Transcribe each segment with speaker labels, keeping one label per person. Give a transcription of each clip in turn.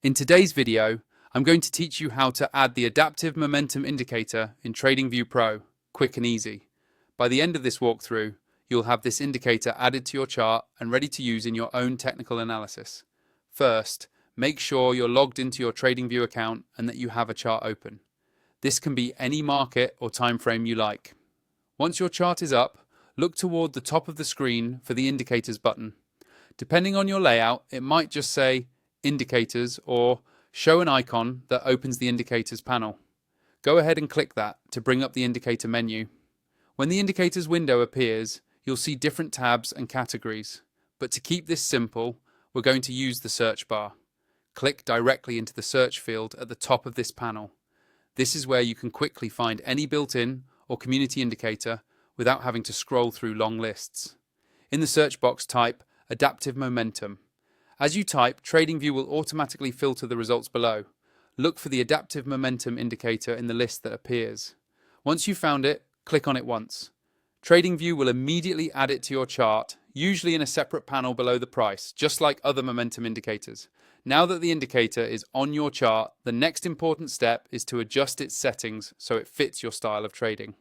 Speaker 1: In today's video, I'm going to teach you how to add the adaptive momentum indicator in TradingView Pro, quick and easy. By the end of this walkthrough, you'll have this indicator added to your chart and ready to use in your own technical analysis. First, make sure you're logged into your TradingView account and that you have a chart open. This can be any market or time frame you like. Once your chart is up, look toward the top of the screen for the Indicators button. Depending on your layout, it might just say Indicators or show an icon that opens the Indicators panel. Go ahead and click that to bring up the Indicator menu. When the Indicators window appears, you'll see different tabs and categories. But to keep this simple, we're going to use the search bar. Click directly into the search field at the top of this panel. This is where you can quickly find any built-in or community indicator without having to scroll through long lists. In the search box, type Adaptive Momentum. As you type, TradingView will automatically filter the results below. Look for the Adaptive Momentum indicator in the list that appears. Once you've found it, click on it once. TradingView will immediately add it to your chart, usually in a separate panel below the price, just like other momentum indicators. Now that the indicator is on your chart, the next important step is to adjust its settings so it fits your style of trading.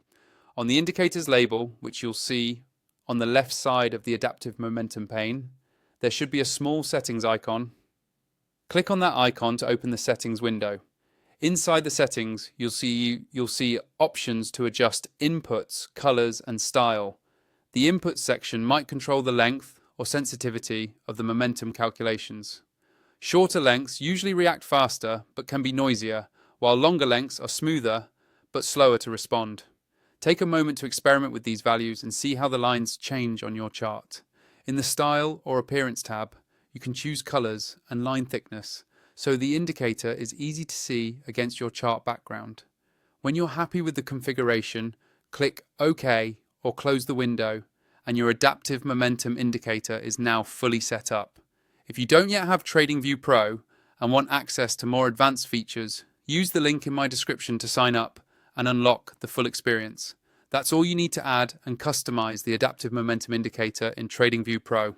Speaker 1: On the indicator's label, which you'll see on the left side of the Adaptive Momentum pane, there should be a small settings icon. Click on that icon to open the settings window. Inside the settings, you'll see options to adjust inputs, colors, and style. The input section might control the length or sensitivity of the momentum calculations. Shorter lengths usually react faster but can be noisier, while longer lengths are smoother but slower to respond. Take a moment to experiment with these values and see how the lines change on your chart. In the Style or Appearance tab, you can choose colors and line thickness, so the indicator is easy to see against your chart background. When you're happy with the configuration, click OK or close the window, and your adaptive momentum indicator is now fully set up. If you don't yet have TradingView Pro and want access to more advanced features, use the link in my description to sign up and unlock the full experience. That's all you need to add and customize the adaptive momentum indicator in TradingView Pro.